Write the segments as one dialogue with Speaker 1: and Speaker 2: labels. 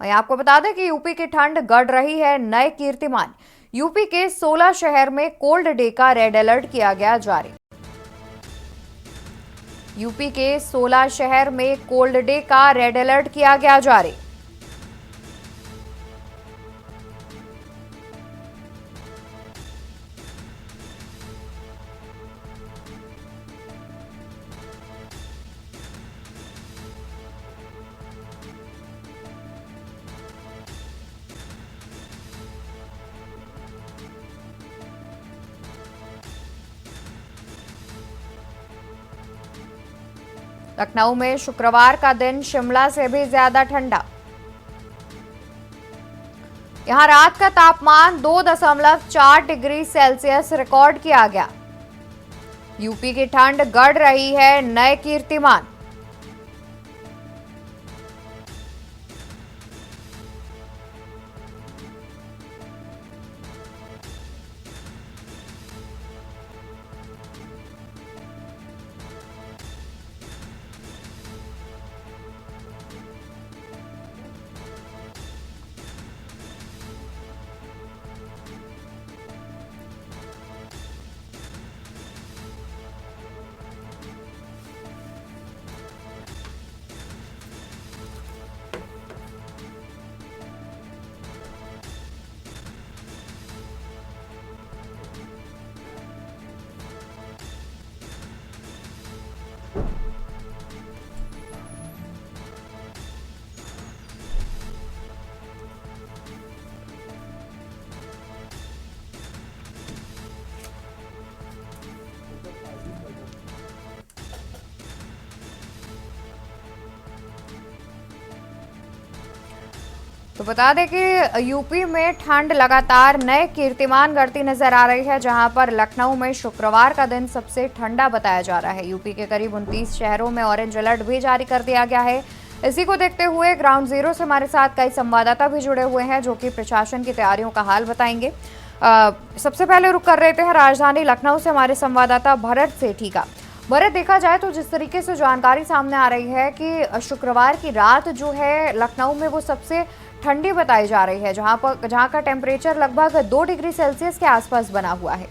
Speaker 1: वहीं आपको बता दें कि यूपी की ठंड गढ़ रही है नए कीर्तिमान। यूपी के 16 शहर में कोल्ड डे का रेड अलर्ट किया गया जारी। यूपी के 16 शहर में कोल्ड डे का रेड अलर्ट किया गया जारी। लखनऊ में शुक्रवार का दिन शिमला से भी ज्यादा ठंडा। यहां रात का तापमान 2.4 डिग्री सेल्सियस रिकॉर्ड किया गया। यूपी की ठंड गढ़ रही है नए कीर्तिमान। तो बता दें कि यूपी में ठंड लगातार नए कीर्तिमान गढ़ती नजर आ रही है, जहां पर लखनऊ में शुक्रवार का दिन सबसे ठंडा बताया जा रहा है। यूपी के करीब 29 शहरों में ऑरेंज अलर्ट भी जारी कर दिया गया है। इसी को देखते हुए ग्राउंड जीरो से हमारे साथ कई संवाददाता भी जुड़े हुए हैं, जो कि प्रशासन की तैयारियों का हाल बताएंगे। सबसे पहले रुक कर रहे हैं राजधानी लखनऊ से हमारे संवाददाता भरत सेठी का। भरत, देखा जाए तो जिस तरीके से जानकारी सामने आ रही है कि शुक्रवार की रात जो है लखनऊ में वो सबसे ठंडी बताई जा रही है, जहां का टेम्परेचर लगभग 2 डिग्री सेल्सियस के आसपास बना हुआ है।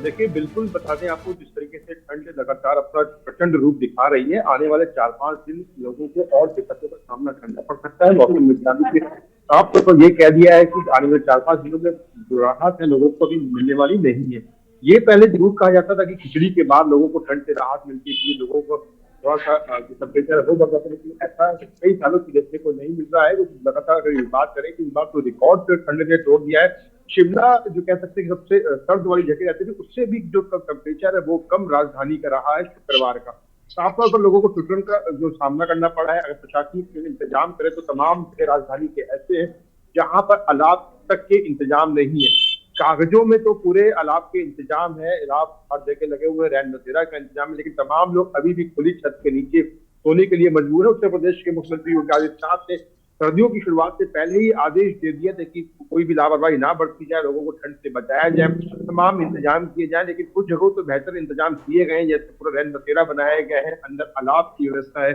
Speaker 2: देखिए, बिल्कुल बता दें आपको, जिस तरीके से ठंड लगातार अपना प्रचंड रूप दिखा रही है, आने वाले 4-5 दिन लोगों को और दिक्कतों का सामना करना पड़ सकता है। मौसम विज्ञानी ने साफ तौर पर ये कह दिया है कि आने वाले 4-5 दिनों में जो राहत है लोगों को अभी मिलने वाली नहीं है। ये पहले जरूर कहा जाता था कि खिचड़ी के बाद लोगों को ठंड से राहत मिलती थी, लोगों को थोड़ा सा टेम्परेचर हो जाता था, लेकिन ऐसा कई सालों से देखने को नहीं मिल रहा है। तो लगातार अगर ये बात करें कि इस बार तो रिकॉर्ड ठंड ने तोड़ दिया है। शिमला जो कह सकते हैं सबसे सर्द वाली जगह रहती थी, उससे भी जो टेम्परेचर है वो कम राजधानी का रहा है शुक्रवार का। साफ तौर पर लोगों को ठिठुरन का जो सामना करना पड़ा है। अगर प्रशासनिक इंतजाम करे तो तमाम राजधानी के ऐसे हैं जहां पर अलाव तक के इंतजाम नहीं है। कागजों में तो पूरे अलाव के इंतजाम है, अलाव हर जगह लगे हुए, रैन बसेरा का इंतजाम है, लेकिन तमाम लोग अभी भी खुली छत के नीचे सोने के लिए मजबूर है। उत्तर प्रदेश के मुख्यमंत्री योगी आदित्यनाथ ने सर्दियों की शुरुआत से पहले ही आदेश दे दिया था कि कोई भी लापरवाही ना बरती जाए, लोगों को ठंड से बचाया जाए, तमाम इंतजाम किए जाए। लेकिन कुछ जगहों तो बेहतर इंतजाम किए गए हैं, जैसे पूरा रैन बसेरा बनाया गया है, अंदर अलाव की व्यवस्था है,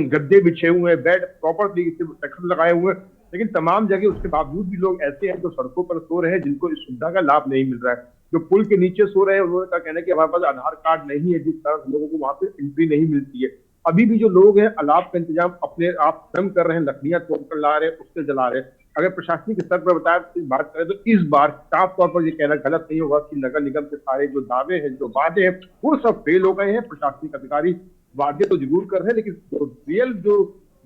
Speaker 2: गद्दे बिछे हुए हैं, बेड प्रॉपर तरीके से तख्त लगाए हुए हैं। लेकिन तमाम जगह उसके बावजूद भी लोग ऐसे हैं जो सड़कों पर सो रहे हैं, जिनको इस सुविधा का लाभ नहीं मिल रहा है। जो पुल के नीचे सो रहे हैं उन्होंने का कहना है कि हमारे पास आधार कार्ड नहीं है, जिस कारण लोगों को वहां पे एंट्री नहीं मिलती है। अभी भी जो लोग हैं अलाव का इंतजाम अपने आप स्वयं कर रहे हैं, लकड़ियां तोड़कर ला रहे हैं, उससे जला रहे हैं। अगर प्रशासनिक स्तर पर बताया बात करें तो इस बार साफ तौर पर यह कहना गलत नहीं होगा कि नगर निगम के सारे जो दावे हैं, जो वादे हैं, वो सब फेल हो गए हैं। प्रशासनिक अधिकारी वादे तो जरूर कर रहे हैं, लेकिन जो रियल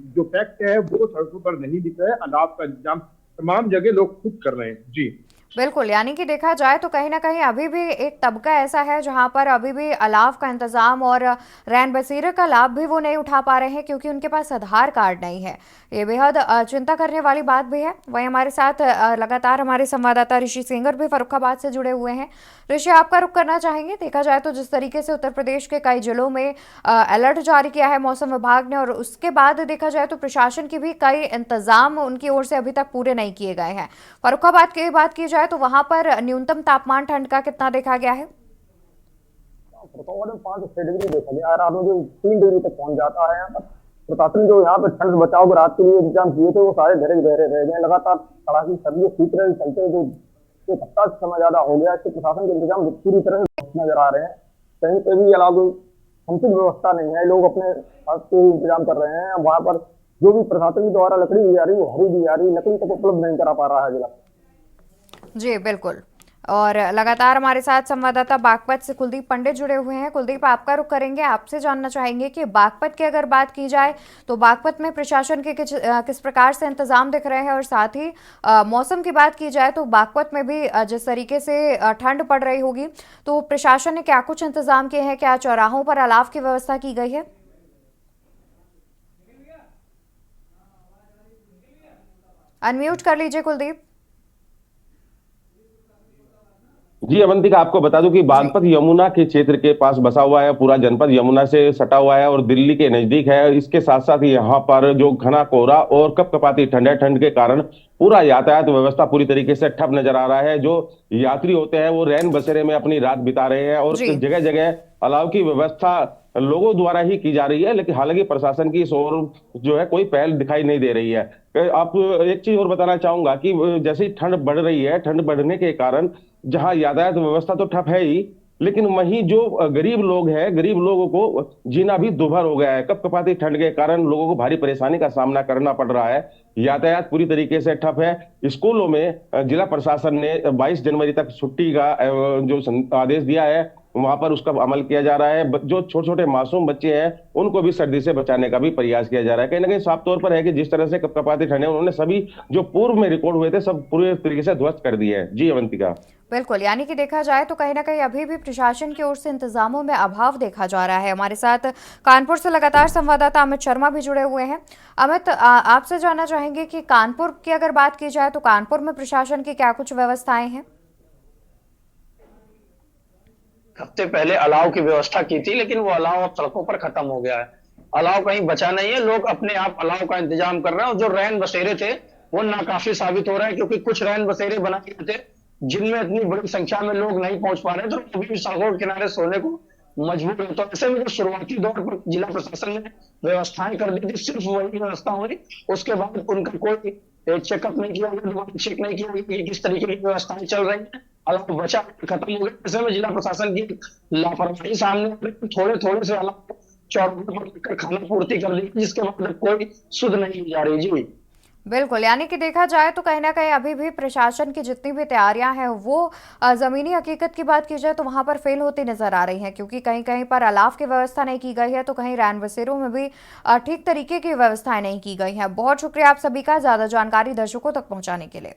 Speaker 2: जो फैक्ट है वो सड़कों पर नहीं दिख रहा है। अलाव का इंतजाम तमाम जगह लोग खुद कर रहे हैं। जी
Speaker 1: बिल्कुल, यानी कि देखा जाए तो कहीं ना कहीं अभी भी एक तबका ऐसा है जहां पर अभी भी अलाव का इंतजाम और रैन बसेरे का लाभ भी वो नहीं उठा पा रहे हैं, क्योंकि उनके पास आधार कार्ड नहीं है। ये बेहद चिंता करने वाली बात भी है। वहीं हमारे साथ लगातार हमारे संवाददाता ऋषि सेंगर भी फर्रुखाबाद से जुड़े हुए हैं। ऋषि, आपका रुख करना चाहेंगे। देखा जाए तो जिस तरीके से उत्तर प्रदेश के कई जिलों में अलर्ट जारी किया है मौसम विभाग ने, और उसके बाद देखा जाए तो प्रशासन की भी कई इंतजाम उनकी ओर से अभी तक पूरे नहीं किए गए हैं। फर्रुखाबाद की बात की जाए तो वहां पर न्यूनतम तापमान ठंड का कितना देखा गया है?
Speaker 3: फर्रुखाबाद में 5-6 डिग्री देखा गया, रात में जो 3 डिग्री तक पहुंच जाता है यहाँ पर। प्रशासन जो यहाँ पे ठंड से बचाव के राहत के लिए इंतजाम किए थे वो सारे धरे धरे रह गए। लगातार कड़ाकी सर्दी सूत्र चलते जो एक हफ्ता से समय ज्यादा हो गया, इससे प्रशासन के इंतजाम पूरी तरह से नजर आ रहे हैं। कहीं पे भी अलावा समुचित व्यवस्था नहीं है, लोग अपने हाथ से इंतजाम कर रहे हैं। वहां पर जो भी प्रशासन के द्वारा लकड़ी दी जा रही है वो हरी दी जा रही है, लकड़ी तक उपलब्ध नहीं करा पा रहा है जिला।
Speaker 1: जी बिल्कुल। और लगातार हमारे साथ संवाददाता बागपत से कुलदीप पंडित जुड़े हुए हैं। कुलदीप, आपका रुख करेंगे, आपसे जानना चाहेंगे कि बागपत की अगर बात की जाए तो बागपत में प्रशासन के किस प्रकार से इंतजाम दिख रहे हैं, और साथ ही मौसम की बात की जाए तो बागपत में भी जिस तरीके से ठंड पड़ रही होगी तो प्रशासन ने क्या कुछ इंतजाम किए हैं? क्या चौराहों पर अलाव की व्यवस्था की गई है? अनम्यूट कर लीजिए कुलदीप।
Speaker 4: जी अवंतिका, आपको बता दूं कि बागपत यमुना के क्षेत्र के पास बसा हुआ है। पूरा जनपद यमुना से सटा हुआ है और दिल्ली के नजदीक है। इसके साथ साथ यहाँ पर जो घना कोहरा और कपकपाती ठंड के कारण पूरा यातायात व्यवस्था पूरी तरीके से ठप नजर आ रहा है। जो यात्री होते हैं वो रैन बसेरे में अपनी रात बिता रहे हैं और जगह जगह अलाव की व्यवस्था लोगों द्वारा ही की जा रही है, लेकिन हालांकि प्रशासन की इस ओर जो है कोई पहल दिखाई नहीं दे रही है। आप एक चीज और बताना चाहूंगा कि जैसे ही ठंड बढ़ रही है, ठंड बढ़ने के कारण जहां यातायात व्यवस्था तो ठप है ही, लेकिन वहीं जो गरीब लोग हैं, गरीब लोगों को जीना भी दुभर हो गया है। कपकपाती ठंड के कारण लोगों को भारी परेशानी का सामना करना पड़ रहा है। यातायात पूरी तरीके से ठप है। स्कूलों में जिला प्रशासन ने 22 जनवरी तक छुट्टी का जो आदेश दिया है, वहां पर उसका अमल किया जा रहा है। जो छोटे छोटे मासूम बच्चे हैं उनको भी सर्दी से बचाने का भी प्रयास किया जा रहा है। कहीं ना कहीं साफ तौर पर है कि जिस तरह से कपकपाती ठंड है, उन्होंने सभी जो पूर्व में रिकॉर्ड हुए थे सब पूरे तरीके से ध्वस्त कर दिए हैं। जी अवंतिका।
Speaker 1: बिल्कुल, यानी कि देखा जाए तो कहीं ना कहीं अभी भी प्रशासन की ओर से इंतजामों में अभाव देखा जा रहा है। हमारे साथ कानपुर से लगातार संवाददाता अमित शर्मा भी जुड़े हुए हैं। अमित, आपसे जानना चाहेंगे कि कानपुर की अगर बात की जाए तो कानपुर में प्रशासन की क्या कुछ व्यवस्थाएं हैं?
Speaker 5: हफ्ते पहले अलाव की व्यवस्था की थी, लेकिन वो अलाव अब सड़कों पर खत्म हो गया है। अलाव कहीं बचा नहीं है, लोग अपने आप अलाव का इंतजाम कर रहे हैं। और जो रैन बसेरे थे वो नाकाफी साबित हो रहे हैं, क्योंकि कुछ रैन बसेरे बनाए गए थे जिनमें इतनी बड़ी संख्या में लोग नहीं पहुंच पा रहे, तो अभी भी सड़कों के किनारे सोने को मजबूर है। तो ऐसे में जो शुरुआती दौर पर जिला प्रशासन ने व्यवस्थाएं कर दी थी, सिर्फ वही व्यवस्था हुई। उसके बाद उनका कोई चेकअप नहीं किया गया, दोबारा चेक नहीं किया गया कि किस तरीके की व्यवस्थाएं चल रही है। अलाव बचा खत्म हो गया। ऐसे में जिला प्रशासन की लापरवाही सामने थोड़े थोड़े से अलाव चौराहे पर लेकर खाना पूर्ति कर दी, जिसके बाद कोई सुध नहीं जा रही। जी
Speaker 1: बिल्कुल, यानी कि देखा जाए तो कहीं ना कहीं अभी भी प्रशासन की जितनी भी तैयारियां हैं वो ज़मीनी हकीकत की बात की जाए तो वहां पर फेल होती नजर आ रही हैं, क्योंकि कहीं कहीं पर अलाव की व्यवस्था नहीं की गई है तो कहीं रैन बसेरों में भी ठीक तरीके की व्यवस्थाएं नहीं की गई हैं। बहुत शुक्रिया आप सभी का ज़्यादा जानकारी दर्शकों तक पहुंचाने के लिए।